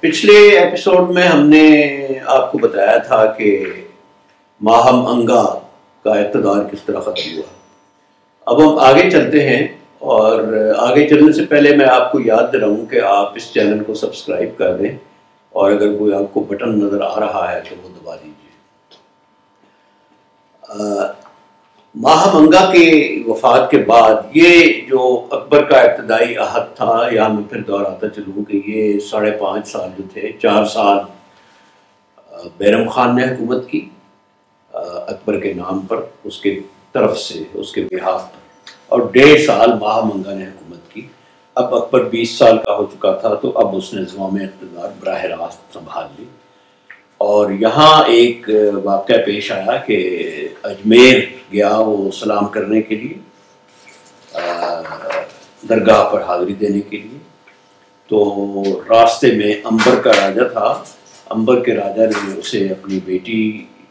پچھلے ایپیسوڈ میں ہم نے آپ کو بتایا تھا کہ ماہم انگا کا اقتدار کس طرح ختم ہوا۔ اب ہم آگے چلتے ہیں، اور آگے چلنے سے پہلے میں آپ کو یاد دلاؤں کہ آپ اس چینل کو سبسکرائب کر دیں، اور اگر کوئی آپ کو بٹن نظر آ رہا ہے تو وہ دبا دیجیے۔ ماہم انگا کے وفات کے بعد یہ جو اکبر کا ابتدائی عہد تھا، یا میں پھر دہراتا چلوں کہ یہ 5.5 سال جو تھے، 4 سال بیرم خان نے حکومت کی اکبر کے نام پر، اس کے طرف سے، اس کے بہاف پر، اور 1.5 سال ماہم انگا نے حکومت کی۔ اب اکبر 20 سال کا ہو چکا تھا، تو اب اس نے زمام اقتدار براہ راست سنبھال لی۔ اور یہاں ایک واقعہ پیش آیا کہ اجمیر گیا وہ سلام کرنے کے لیے، درگاہ پر حاضری دینے کے لیے، تو راستے میں امبر کا راجا تھا۔ امبر کے راجا نے اسے اپنی بیٹی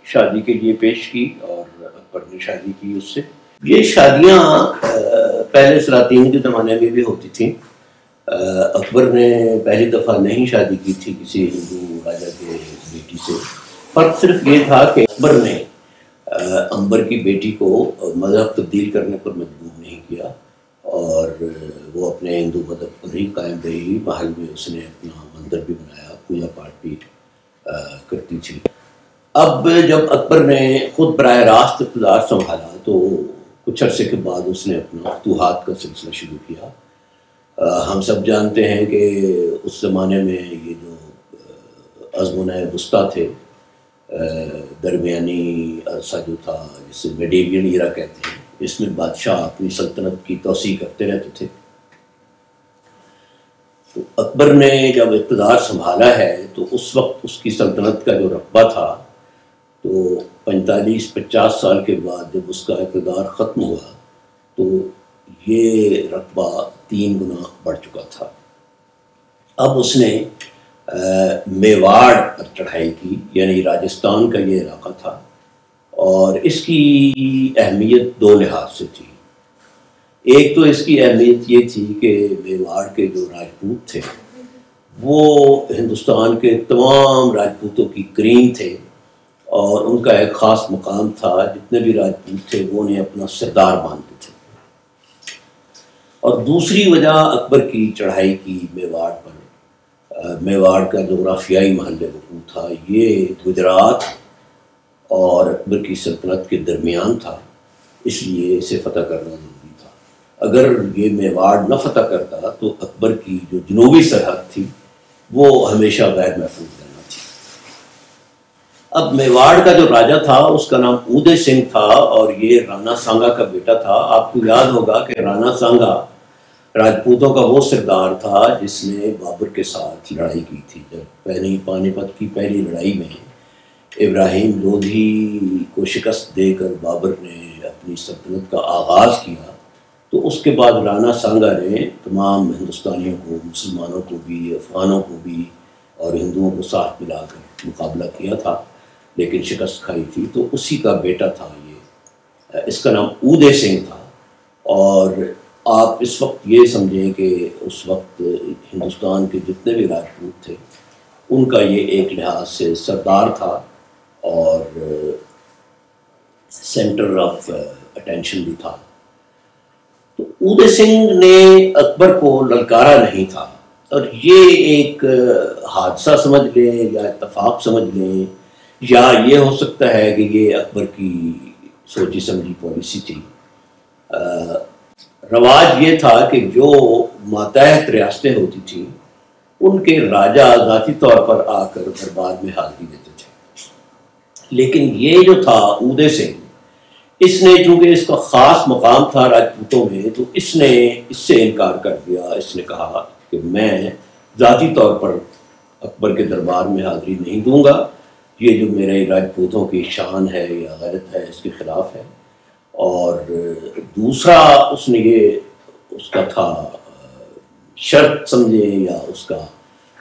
شادی کے لیے پیش کی، اور اکبر نے شادی کی اس سے۔ یہ شادیاں پہلے سلاطین کے زمانے میں بھی ہوتی تھیں۔ اکبر نے پہلی دفعہ نہیں شادی کی تھی کسی ہندو راجا کے بیٹی سے۔ فرق صرف یہ تھا کہ اکبر نے امبر کی بیٹی کو مذہب تبدیل کرنے پر مجبور نہیں کیا، اور وہ اپنے ہندو مذہب پر ہی قائم رہی۔ محل میں اس نے اپنا مندر بھی بنایا، پوجا پاٹ بھی کرتی تھی۔ اب جب اکبر نے خود براہ راست اقتدار سنبھالا، تو کچھ عرصے کے بعد اس نے اپنا فتوحات کا سلسلہ شروع کیا۔ ہم سب جانتے ہیں کہ اس زمانے میں یہ جو ازمنۂ وسطیٰ تھے، درمیانی عرصہ جو تھا، جسے میڈیویل ایرا کہتے ہیں، اس میں بادشاہ اپنی سلطنت کی توسیع کرتے رہتے تھے۔ تو اکبر نے جب اقتدار سنبھالا ہے، تو اس وقت اس کی سلطنت کا جو رقبہ تھا، تو 45-50 سال کے بعد جب اس کا اقتدار ختم ہوا، تو یہ رقبہ 3 گنا بڑھ چکا تھا۔ اب اس نے میواڑ پر چڑھائی کی، یعنی راجستھان کا یہ علاقہ تھا، اور اس کی اہمیت 2 لحاظ سے تھی۔ ایک تو اس کی اہمیت یہ تھی کہ میواڑ کے جو راجپوت تھے، وہ ہندوستان کے تمام راجپوتوں کی کریم تھے، اور ان کا ایک خاص مقام تھا۔ جتنے بھی راجپوت تھے وہ انہیں اپنا سردار مانتے تھے۔ اور دوسری وجہ اکبر کی چڑھائی کی میواڑ پر، میواڑ کا جغرافیائی محل وقوع تھا۔ یہ گجرات اور اکبر کی سلطنت کے درمیان تھا، اس لیے اسے فتح کرنا ضروری تھا۔ اگر یہ میواڑ نہ فتح کرتا تو اکبر کی جو جنوبی سرحد تھی وہ ہمیشہ غیر محفوظ رہنا تھی۔ اب میواڑ کا جو راجا تھا اس کا نام اودے سنگھ تھا، اور یہ رانا سانگا کا بیٹا تھا۔ آپ کو یاد ہوگا کہ رانا سانگا راجپوتوں کا وہ سردار تھا جس نے بابر کے ساتھ لڑائی کی تھی۔ جب پانی پت کی پہلی لڑائی میں ابراہیم لودھی کو شکست دے کر بابر نے اپنی سلطنت کا آغاز کیا، تو اس کے بعد رانا سانگا نے تمام ہندوستانیوں کو، مسلمانوں کو بھی، افغانوں کو بھی اور ہندوؤں کو ساتھ ملا کر مقابلہ کیا تھا، لیکن شکست کھائی تھی۔ تو اسی کا بیٹا تھا یہ، اس کا نام اودے سنگھ تھا۔ اور آپ اس وقت یہ سمجھیں کہ اس وقت ہندوستان کے جتنے بھی راجپوت تھے، ان کا یہ ایک لحاظ سے سردار تھا، اور سینٹر آف اٹینشن بھی تھا۔ تو اودے سنگھ نے اکبر کو للکارا نہیں تھا، اور یہ ایک حادثہ سمجھ لیں یا اتفاق سمجھ لیں، یا یہ ہو سکتا ہے کہ یہ اکبر کی سوچی سمجھی پالیسی تھی۔ رواج یہ تھا کہ جو ماتحت ریاستیں ہوتی تھیں، ان کے راجا ذاتی طور پر آ کر دربار میں حاضری دیتے تھے، لیکن یہ جو تھا اودے سنگھ، اس نے چونکہ اس کا خاص مقام تھا راجپوتوں میں، تو اس نے اس سے انکار کر دیا۔ اس نے کہا کہ میں ذاتی طور پر اکبر کے دربار میں حاضری نہیں دوں گا، یہ جو میرے راجپوتوں کی شان ہے یا غیرت ہے، اس کے خلاف ہے۔ اور دوسرا اس نے یہ اس کا تھا شرط سمجھے، یا اس کا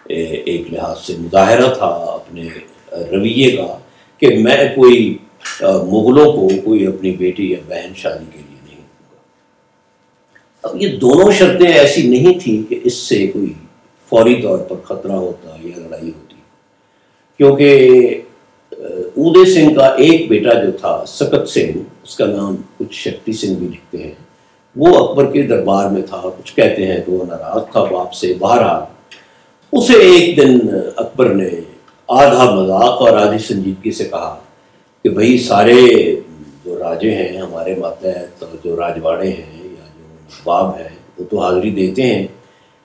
ایک لحاظ سے مظاہرہ تھا اپنے رویے کا، کہ میں کوئی مغلوں کو کوئی اپنی بیٹی یا بہن شادی کے لیے نہیں دوں گا۔ اب یہ دونوں شرطیں ایسی نہیں تھیں کہ اس سے کوئی فوری طور پر خطرہ ہوتا یا لڑائی ہوتی، کیونکہ اودے سنگھ کا ایک بیٹا جو تھا سکت سنگھ، اس کا نام کچھ شکتی سنگھ بھی لکھتے ہیں، وہ اکبر کے دربار میں تھا، کچھ کہتے ہیں کہ وہ ناراض تھا باپ سے۔ بہرحال اسے ایک دن اکبر نے آدھا مذاق اور آدھی سنجیدگی سے کہا کہ بھئی سارے جو راجے ہیں ہمارے ماتحت، جو راجواڑے ہیں یا جو نواب ہیں وہ تو حاضری دیتے ہیں،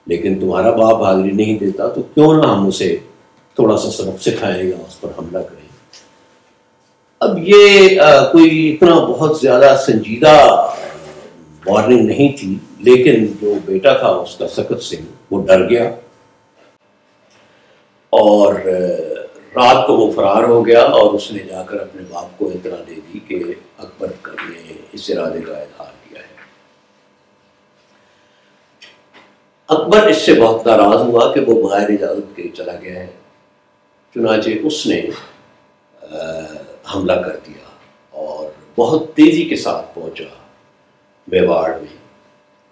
لیکن تمہارا باپ حاضری نہیں دیتا، تو کیوں نہ ہم اسے تھوڑا سا سبق سکھائیں یا اس پر حملہ کریں۔ اب یہ کوئی اتنا بہت زیادہ سنجیدہ وارننگ نہیں تھی، لیکن جو بیٹا تھا اس کا سکت سنگھ وہ ڈر گیا اور رات کو وہ فرار ہو گیا، اور اس نے جا کر اپنے باپ کو اطلاع دے دی کہ اکبر نے اس ارادے کا اظہار کیا ہے۔ اکبر اس سے بہت ناراض ہوا کہ وہ بغیر اجازت کے چلا گیا ہے، چنانچہ اس نے حملہ کر دیا اور بہت تیزی کے ساتھ پہنچا میواڑ میں،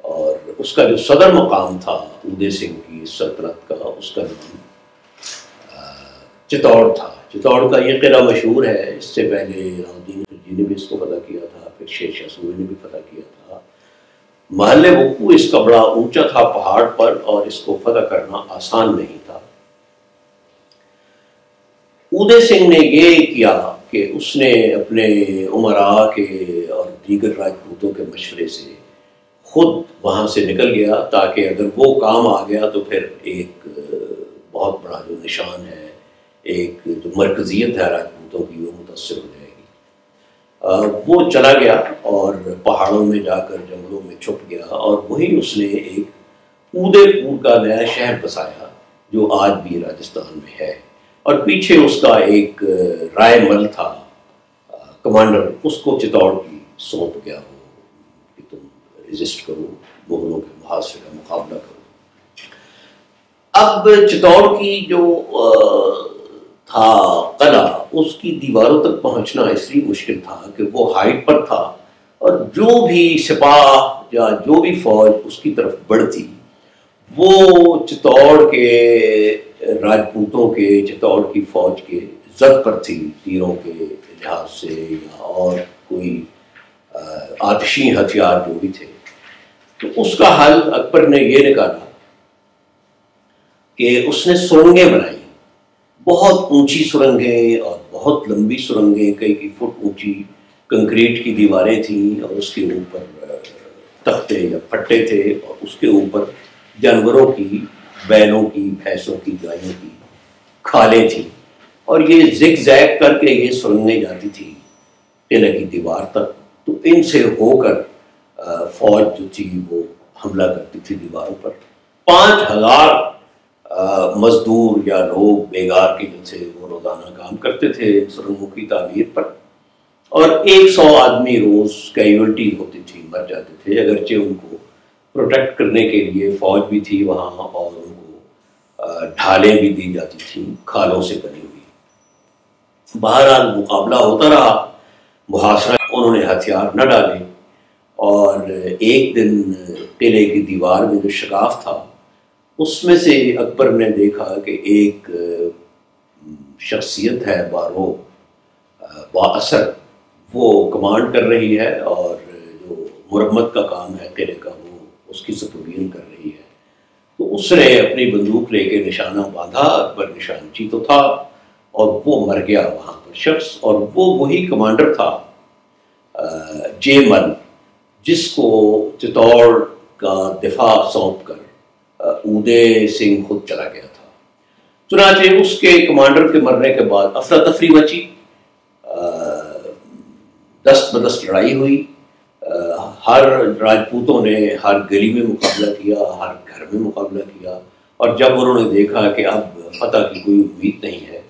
اور اس کا جو صدر مقام تھا اودے سنگھ کی سلطنت کا، اس کا نام چتوڑ تھا۔ چتوڑ کا یہ قلعہ مشہور ہے، اس سے پہلے علاؤالدین خلجی نے بھی اس کو فتح کیا تھا، پھر شیر شاہ سوری نے بھی فتح کیا تھا۔ محل وقوع اس کا بڑا اونچا تھا پہاڑ پر، اور اس کو فتح کرنا آسان نہیں تھا۔ اودے سنگھ نے یہ کیا کہ اس نے اپنے امراء کے اور دیگر راجپوتوں کے مشورے سے خود وہاں سے نکل گیا، تاکہ اگر وہ کام آ گیا تو پھر ایک بہت بڑا جو نشان ہے، ایک جو مرکزیت ہے راجپوتوں کی، وہ متاثر ہو جائے گی۔ وہ چلا گیا اور پہاڑوں میں جا کر جنگلوں میں چھپ گیا، اور وہیں اس نے ایک اودے پور کا نیا شہر بسایا جو آج بھی راجستھان میں ہے، اور پیچھے اس کا ایک رائے مل تھا کمانڈر، اس کو چتوڑ کی سونپ گیا ہو کہ تم ریزسٹ کرو، مغلوں کے محاصرے کا مقابلہ کرو۔ اب چتوڑ کی جو تھا قلعہ، اس کی دیواروں تک پہنچنا اس لیے مشکل تھا کہ وہ ہائٹ پر تھا، اور جو بھی سپاہ یا جو بھی فوج اس کی طرف بڑھتی وہ چتوڑ کے راجپوتوں کے، چتوڑ کی فوج کے زد پر تھی، تیروں کے لحاظ سے یا اور کوئی آتشی ہتھیار جو بھی تھے۔ تو اس کا حل اکبر نے یہ نکالا کہ اس نے سرنگیں بنائی، بہت اونچی سرنگیں اور بہت لمبی سرنگیں، کئی فٹ اونچی کنکریٹ کی دیواریں تھیں، اور اس کے اوپر تختے یا پھٹے تھے، اور اس کے اوپر جانوروں کی، بیلوں کی، بھینسوں کی، گایوں کی کھالیں تھیں، اور یہ زگ زیگ کر کے یہ سرنگیں جاتی تھی قلعے کی دیوار تک۔ تو ان سے ہو کر فوج جو تھی وہ حملہ کرتی تھی دیواروں پر۔ 5000 مزدور یا لوگ بیگار کے جو تھے وہ روزانہ کام کرتے تھے ان سرنگوں کی تعمیر پر، اور 100 آدمی روز کیجولٹی ہوتی تھی، مر جاتے تھے، اگرچہ ان کو پروٹیکٹ کرنے کے لیے فوج بھی تھی وہاں، اور ان کو ڈھالیں بھی دی جاتی تھیں کھالوں سے بنی ہوئی۔ بہرحال مقابلہ ہوتا رہا، محاصرہ، انہوں نے ہتھیار نہ ڈالے، اور ایک دن قلعے کی دیوار میں جو شگاف تھا اس میں سے اکبر نے دیکھا کہ ایک شخصیت ہے بارو با اثر، وہ کمانڈ کر رہی ہے، اور جو مرمت کا کام ہے قلعے کا وہ اس کی سپرین کر رہی ہے۔ تو اس نے اپنی بندوق لے کے نشانہ باندھا، اکبر نشانچی تو تھا، اور وہ مر گیا وہاں پر شخص، اور وہ وہی کمانڈر تھا جے مل، جس کو چتوڑ کا دفاع سونپ کر اودے سنگھ خود چلا گیا تھا۔ چنانچہ اس کے کمانڈر کے مرنے کے بعد افراتفری مچی، دست بدست لڑائی ہوئی، ہر راجپوتوں نے ہر گلی میں مقابلہ کیا، ہر گھر میں مقابلہ کیا، اور جب انہوں نے دیکھا کہ اب فتح کی کوئی امید نہیں ہے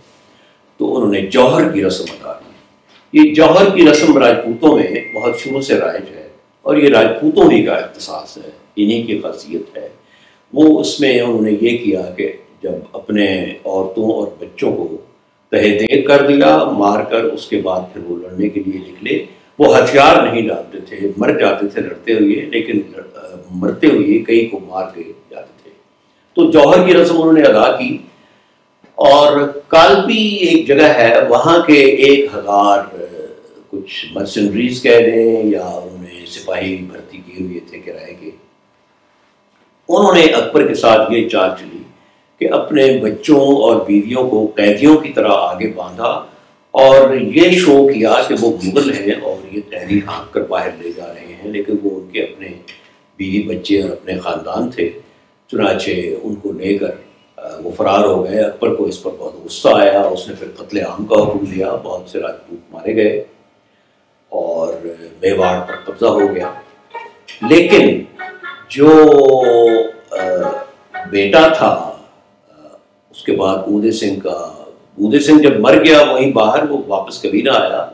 تو انہوں نے جوہر کی رسم ادا کی۔ یہ جوہر کی رسم راجپوتوں میں بہت شروع سے رائج ہے، اور یہ راجپوتوں ہی کا اختصاص ہے، انہی کی خاصیت ہے۔ وہ اس میں انہوں نے یہ کیا کہ جب اپنے عورتوں اور بچوں کو تہہ دیگ کر دیا مار کر، اس کے بعد پھر وہ لڑنے کے لیے نکلے۔ وہ ہتھیار نہیں ڈالتے تھے، مر جاتے تھے لڑتے ہوئے، لیکن مرتے ہوئے کئی کو مار کے جاتے تھے۔ تو تو جوہر کی رسم انہوں نے ادا کی، اور کالپی ایک جگہ ہے، وہاں کے 1000 کچھ مرسنریز کہہ دیں یا انہوں نے سپاہی بھرتی کیے ہوئے تھے کرائے کے، انہوں نے اکبر کے ساتھ یہ چال چلی کہ اپنے بچوں اور بیویوں کو قیدیوں کی طرح آگے باندھا اور یہ شو کیا کہ وہ مغل ہیں اور یہ تحریر ہانک کر باہر لے جا رہے ہیں، لیکن وہ ان کے اپنے بیوی بچے اور اپنے خاندان تھے، چنانچہ ان کو لے کر وہ فرار ہو گئے۔ اکبر کو اس پر بہت غصہ آیا، اس نے پھر قتل عام کا حکم دیا، بہت سے راجپوت مارے گئے اور میواڑ پر قبضہ ہو گیا۔ لیکن جو بیٹا تھا اس کے بعد اودے سنگھ جب مر گیا وہیں باہر، وہ واپس کبھی نہ آیا،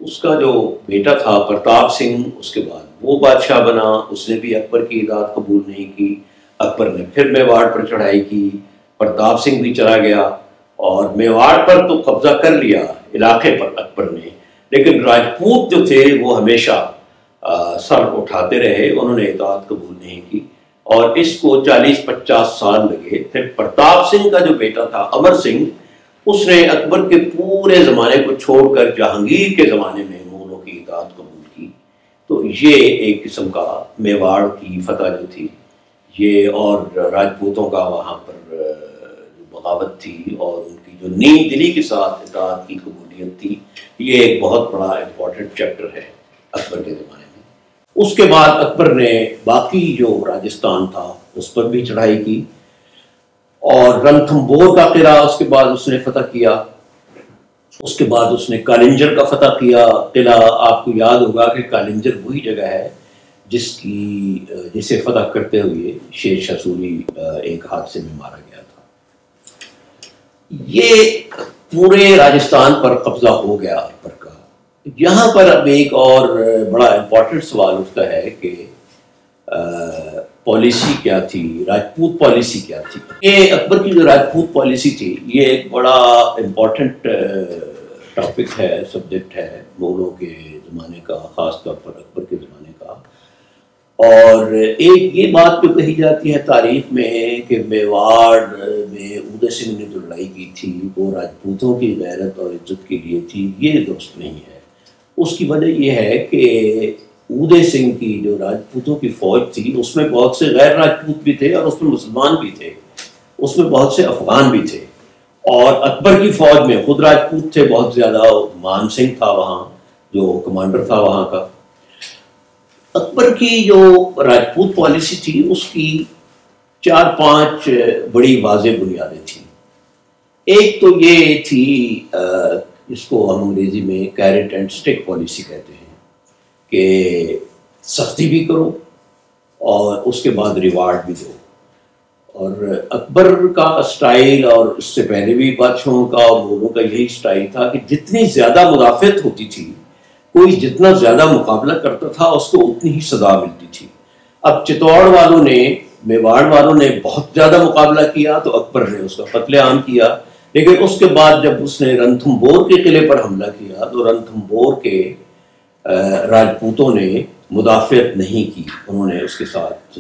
اس کا جو بیٹا تھا پرتاپ سنگھ، اس کے بعد وہ بادشاہ بنا، اس نے بھی اکبر کی اطاعت قبول نہیں کی، اکبر نے پھر میواڑ پر چڑھائی کی، پرتاپ سنگھ بھی چلا گیا اور میواڑ پر تو قبضہ کر لیا علاقے پر اکبر نے، لیکن راجپوت جو تھے وہ ہمیشہ سر اٹھاتے رہے، انہوں نے اطاعت قبول نہیں کی اور اس کو 40-50 سال لگے۔ پھر پرتاپ سنگھ کا جو بیٹا تھا امر سنگھ، اس نے اکبر کے پورے زمانے کو چھوڑ کر جہانگیر کے زمانے میں مغلوں کی اطاعت قبول کی۔ تو یہ ایک قسم کا میواڑ کی فتح جو تھی یہ، اور راجپوتوں کا وہاں پر بغاوت تھی اور ان کی جو نیم دلی کے ساتھ اطاعت کی قبولیت تھی، یہ ایک بہت بڑا امپورٹنٹ چیپٹر ہے اکبر کے زمانے میں۔ اس کے بعد اکبر نے باقی جو راجستھان تھا اس پر بھی چڑھائی کی اور رنتھمبور کا قلعہ اس کے بعد اس نے فتح کیا، اس کے بعد اس نے کالنجر کا فتح کیا قلعہ۔ آپ کو یاد ہوگا کہ کالنجر وہی جگہ ہے جسے فتح کرتے ہوئے شیر شاہ سوری ایک حادثے میں مارا گیا تھا۔ یہ پورے راجستھان پر قبضہ ہو گیا اکبر کا۔ یہاں پر اب ایک اور بڑا امپورٹنٹ سوال اٹھتا ہے کہ پالیسی کیا تھی، راجپوت پالیسی کیا تھی۔ یہ اکبر کی جو راجپوت پالیسی تھی یہ ایک بڑا امپورٹنٹ ٹاپک ہے، سبجیکٹ ہے مغلوں کے زمانے کا، خاص طور پر اکبر کے زمانے کا۔ اور ایک یہ بات جو کہی جاتی ہے تاریخ میں کہ میواڑ میں اودے سنگھ نے جو لڑائی کی تھی وہ راجپوتوں کی غیرت اور عزت کے لیے تھی، یہ درست نہیں ہے۔ اس کی وجہ یہ ہے کہ اودے سنگھ کی جو راجپوتوں کی فوج تھی اس میں بہت سے غیر راجپوت بھی تھے اور اس میں مسلمان بھی تھے، اس میں بہت سے افغان بھی تھے، اور اکبر کی فوج میں خود راجپوت تھے بہت زیادہ۔ مان سنگھ تھا وہاں جو کمانڈر تھا وہاں کا۔ اکبر کی جو راجپوت پالیسی تھی اس کی 4-5 بڑی واضح بنیادیں تھیں۔ ایک تو یہ تھی، اس کو ہم انگریزی میں کیرٹ اینڈ سٹک پالیسی کہتے ہیں، کہ سختی بھی کرو اور اس کے بعد ریوارڈ بھی دو۔ اور اکبر کا سٹائل اور اس سے پہلے بھی بادشاہوں کا اور مغلوں کا یہی سٹائل تھا کہ جتنی زیادہ مدافعت ہوتی تھی، کوئی جتنا زیادہ مقابلہ کرتا تھا اس کو اتنی ہی سزا ملتی تھی۔ اب چتوڑ والوں نے، میواڑ والوں نے بہت زیادہ مقابلہ کیا تو اکبر نے اس کا قتل عام کیا، لیکن اس کے بعد جب اس نے رنتھمبور کے قلعے پر حملہ کیا تو رنتھمبور کے راجپوتوں نے مدافعت نہیں کی، انہوں نے اس کے ساتھ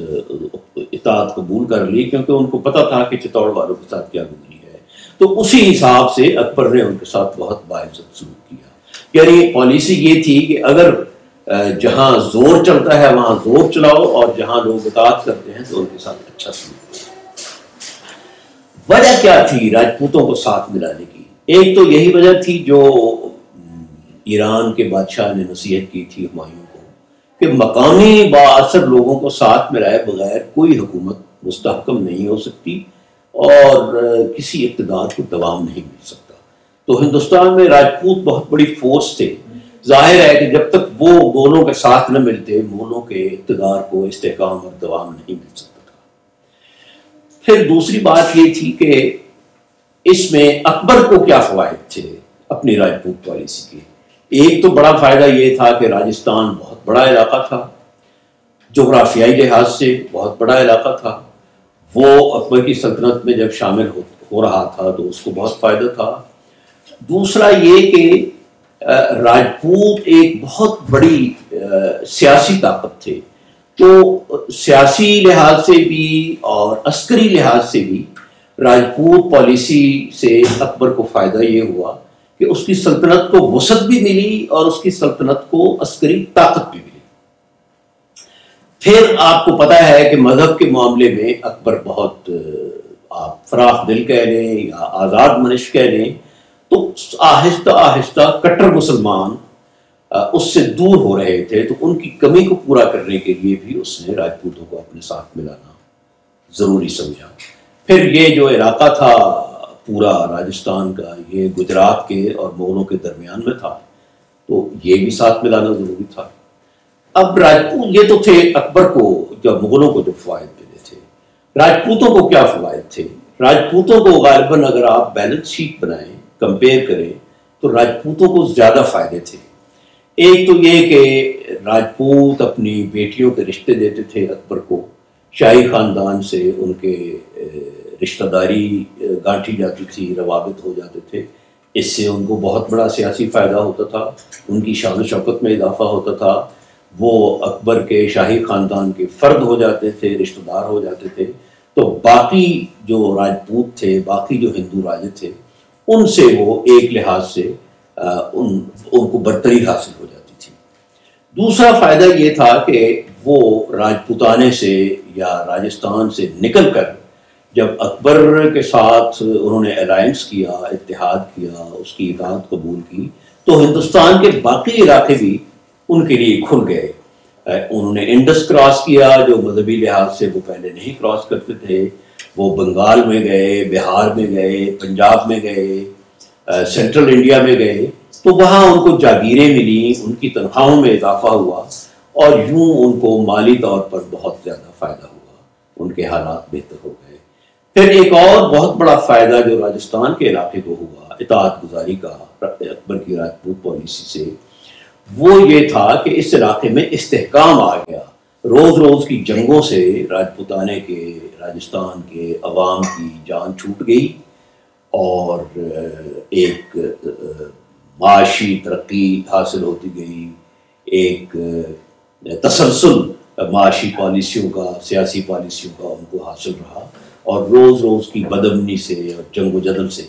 اطاعت قبول کر لی کیونکہ ان کو پتہ تھا کہ چتوڑ والوں کے ساتھ کیا گزری ہے۔ تو اسی حساب سے اکبر نے ان کے ساتھ بہت باعزت سلوک کیا۔ یعنی پالیسی یہ تھی کہ اگر جہاں زور چلتا ہے وہاں زور چلاؤ اور جہاں لوگ اطاعت کرتے ہیں تو ان کے ساتھ اچھا سلوک کرو۔ وجہ کیا تھی راجپوتوں کو ساتھ ملانے کی؟ ایک تو یہی وجہ تھی جو ایران کے بادشاہ نے نصیحت کی تھی ہمایوں کو کہ مقامی بااثر لوگوں کو ساتھ ملائے بغیر کوئی حکومت مستحکم نہیں ہو سکتی اور کسی اقتدار کو دوام نہیں مل سکتا۔ تو ہندوستان میں راجپوت بہت بڑی فورس تھے، ظاہر ہے کہ جب تک وہ مغلوں کے ساتھ نہ ملتے مغلوں کے اقتدار کو استحکام اور دوام نہیں مل سکتا تھا۔ پھر دوسری بات یہ تھی کہ اس میں اکبر کو کیا فوائد تھے اپنی راجپوت پالیسی کے؟ ایک تو بڑا فائدہ یہ تھا کہ راجستھان بہت بڑا علاقہ تھا، جغرافیائی لحاظ سے بہت بڑا علاقہ تھا، وہ اکبر کی سلطنت میں جب شامل ہو رہا تھا تو اس کو بہت فائدہ تھا۔ دوسرا یہ کہ راجپوت ایک بہت بڑی سیاسی طاقت تھے، تو سیاسی لحاظ سے بھی اور عسکری لحاظ سے بھی راجپوت پالیسی سے اکبر کو فائدہ یہ ہوا کہ اس کی سلطنت کو وسعت بھی ملی اور اس کی سلطنت کو عسکری طاقت بھی ملی۔ پھر آپ کو پتہ ہے کہ مذہب کے معاملے میں اکبر بہت آپ فراخ دل کہہ لیں یا آزاد منش کہہ لیں، تو آہستہ آہستہ کٹر مسلمان اس سے دور ہو رہے تھے، تو ان کی کمی کو پورا کرنے کے لیے بھی اس نے راجپوتوں کو اپنے ساتھ ملانا ضروری سمجھا۔ پھر یہ جو علاقہ تھا پورا راجستھان کا، یہ گجرات کے اور مغلوں کے درمیان میں تھا، تو یہ بھی ساتھ ملانا ضروری تھا۔ اب راجپوت یہ تو تھے اکبر کو جب مغلوں کو جو فوائد ملے تھے، راجپوتوں کو کیا فوائد تھے؟ راجپوتوں کو غالباً اگر آپ بیلنس شیٹ بنائیں، کمپیئر کریں، تو راجپوتوں کو زیادہ فائدے تھے۔ ایک تو یہ کہ راجپوت اپنی بیٹیوں کے رشتے دیتے تھے اکبر کو، شاہی خاندان سے ان کے رشتہ داری گانٹھی جاتی تھی، روابط ہو جاتے تھے، اس سے ان کو بہت بڑا سیاسی فائدہ ہوتا تھا، ان کی شان و شوکت میں اضافہ ہوتا تھا، وہ اکبر کے شاہی خاندان کے فرد ہو جاتے تھے، رشتہ دار ہو جاتے تھے، تو باقی جو راجپوت تھے، باقی جو ہندو راجے تھے، ان سے وہ ایک لحاظ سے ان کو برتری حاصل ہو جاتی تھی۔ دوسرا فائدہ یہ تھا کہ وہ راجپوتانے سے یا راجستھان سے نکل کر جب اکبر کے ساتھ انہوں نے الائنس کیا، اتحاد کیا، اس کی اطاعت قبول کی، تو ہندوستان کے باقی علاقے بھی ان کے لیے کھل گئے۔ انہوں نے انڈس کراس کیا، جو مذہبی لحاظ سے وہ پہلے نہیں کراس کرتے تھے، وہ بنگال میں گئے، بہار میں گئے، پنجاب میں گئے، سینٹرل انڈیا میں گئے، تو وہاں ان کو جاگیریں ملی، ان کی تنخواہوں میں اضافہ ہوا، اور یوں ان کو مالی طور پر بہت زیادہ فائدہ ہوا، ان کے حالات بہتر ہو گئے۔ پھر ایک اور بہت بڑا فائدہ جو راجستھان کے علاقے کو ہوا اطاعت گزاری کا اکبر کی راجپوت پالیسی سے، وہ یہ تھا کہ اس علاقے میں استحکام آ گیا۔ روز روز کی جنگوں سے راجپوتانے کے، راجستھان کے عوام کی جان چھوٹ گئی، اور ایک معاشی ترقی حاصل ہوتی گئی، ایک تسلسل معاشی پالیسیوں کا، سیاسی پالیسیوں کا ان کو حاصل رہا، اور روز روز کی بدامنی سے اور جنگ و جدل سے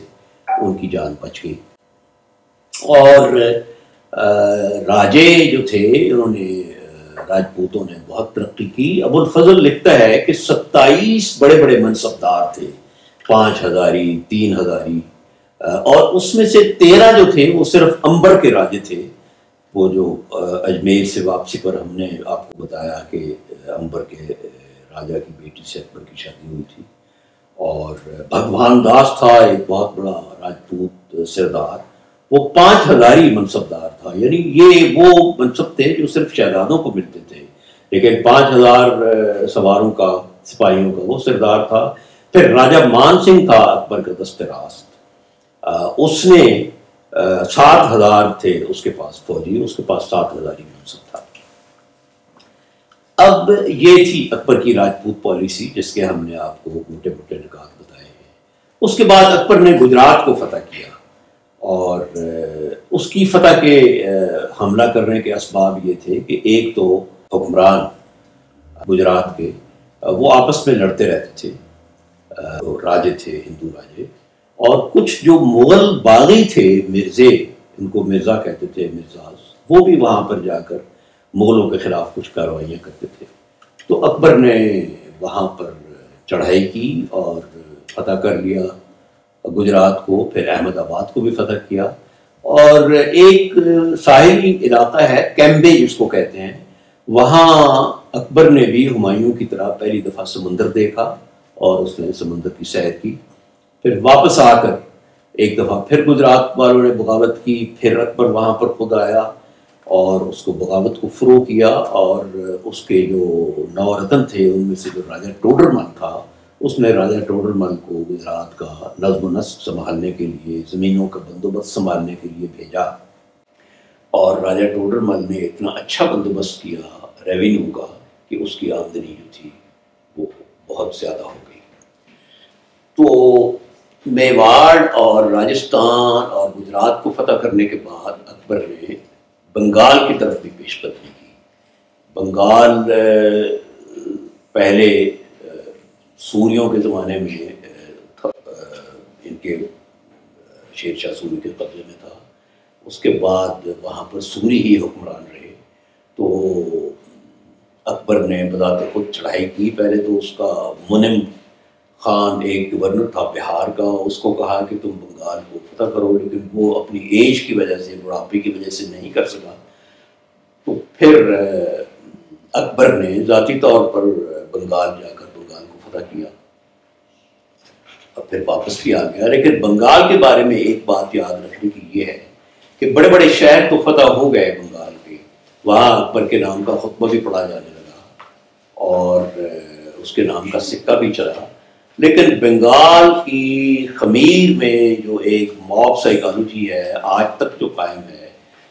ان کی جان بچ گئی۔ اور راجے جو تھے، انہوں نے راجپوتوں نے بہت ترقی کی۔ ابو الفضل لکھتا ہے کہ 27 بڑے بڑے منصبدار تھے، 5 ہزاری، 3 ہزاری، اور اس میں سے 13 جو تھے وہ صرف امبر کے راجے تھے۔ وہ جو اجمیر سے واپسی پر ہم نے آپ کو بتایا کہ امبر کے راجہ کی بیٹی سے اکبر کی شادی ہوئی تھی، اور بھگوان داس تھا ایک بہت بڑا راجپوت سردار، وہ 5 ہزاری منصبدار تھا۔ یعنی یہ وہ منصب تھے جو صرف شہزادوں کو ملتے تھے، لیکن 5000 سواروں کا، سپاہیوں کا وہ سردار تھا۔ پھر راجہ مان سنگھ تھا اکبر کا دست راست، اس نے 7000 تھے اس کے پاس فوجی، اس کے پاس 7000 منصب تھا۔ اب یہ تھی اکبر کی راجپوت پالیسی، جس کے ہم نے آپ کو موٹے موٹے نکات بتائے ہیں۔ اس کے بعد اکبر نے گجرات کو فتح کیا، اور اس کی فتح کے حملہ کرنے کے اسباب یہ تھے کہ ایک تو حکمران گجرات کے وہ آپس میں لڑتے رہتے تھے، راجے تھے ہندو راجے، اور کچھ جو مغل باغی تھے، مرزے، ان کو مرزا کہتے تھے، مرزاز، وہ بھی وہاں پر جا کر مغلوں کے خلاف کچھ کارروائیاں کرتے تھے۔ تو اکبر نے وہاں پر چڑھائی کی اور فتح کر لیا گجرات کو، پھر احمد آباد کو بھی فتح کیا، اور ایک ساحلی علاقہ ہے کیمبے جس کو کہتے ہیں، وہاں اکبر نے بھی ہمایوں کی طرح پہلی دفعہ سمندر دیکھا، اور اس نے سمندر کی سیر کی۔ پھر واپس آ کر ایک دفعہ پھر گجرات والوں نے بغاوت کی، پھر اکبر وہاں پر خود آیا اور اس کو بغاوت کو فروغ کیا، اور اس کے جو 9 رتن تھے ان میں سے جو راجہ ٹوڈر مل تھا، اس نے راجہ ٹوڈر مل کو گجرات کا نظم و نسق سنبھالنے کے لیے، زمینوں کا بندوبست سنبھالنے کے لیے بھیجا، اور راجہ ٹوڈر مل نے اتنا اچھا بندوبست کیا ریونیو کا کہ اس کی آمدنی جو تھی وہ بہت زیادہ ہو گئی۔ تو میواڑ اور راجستھان اور گجرات کو فتح کرنے کے بعد اکبر نے بنگال کی طرف بھی پیش قدمی کی۔ بنگال پہلے سوریوں کے زمانے میں ان کے شیر شاہ سوری کے قبضے میں تھا. اس کے بعد وہاں پر سوری ہی حکمران رہے. تو اکبر نے بذات خود چڑھائی کی. پہلے تو اس کا منم خان ایک گورنر تھا بہار کا، اس کو کہا کہ تم بنگال کو فتح کرو، لیکن وہ اپنی ایج کی وجہ سے، بڑھاپے کی وجہ سے نہیں کر سکا. تو پھر اکبر نے ذاتی طور پر بنگال جا کر بنگال کو فتح کیا اور پھر واپس بھی آ گیا. لیکن بنگال کے بارے میں ایک بات یاد رکھنے کی یہ ہے کہ بڑے بڑے شہر تو فتح ہو گئے بنگال کے، وہاں اکبر کے نام کا خطبہ بھی پڑھا جانے لگا اور اس کے نام کا سکہ بھی چلا. لیکن بنگال کی خمیر میں جو ایک موب سائیکالوجی ہے آج تک جو قائم ہے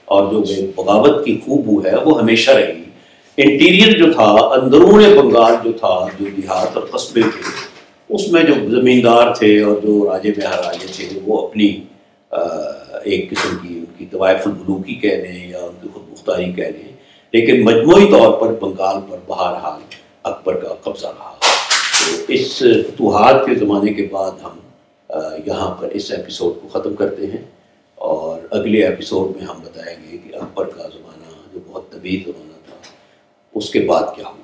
اور جو بغاوت کی خوبو ہے وہ ہمیشہ رہی. انٹیریئر جو تھا، اندرون بنگال جو تھا، جو دیہات اور قصبے تھے، اس میں جو زمیندار تھے اور جو راجے مہاراجے تھے وہ اپنی ایک قسم کی ان کی طوائف الملوکی کہہ لیں یا ان کی خود مختاری کہہ لیں، لیکن مجموعی طور پر بنگال پر بہرحال اکبر کا قبضہ رہا. تو اس فتوحات کے زمانے کے بعد ہم یہاں پر اس ایپیسوڈ کو ختم کرتے ہیں اور اگلے ایپیسوڈ میں ہم بتائیں گے کہ اکبر کا زمانہ جو بہت طویل زمانہ تھا اس کے بعد کیا ہوا.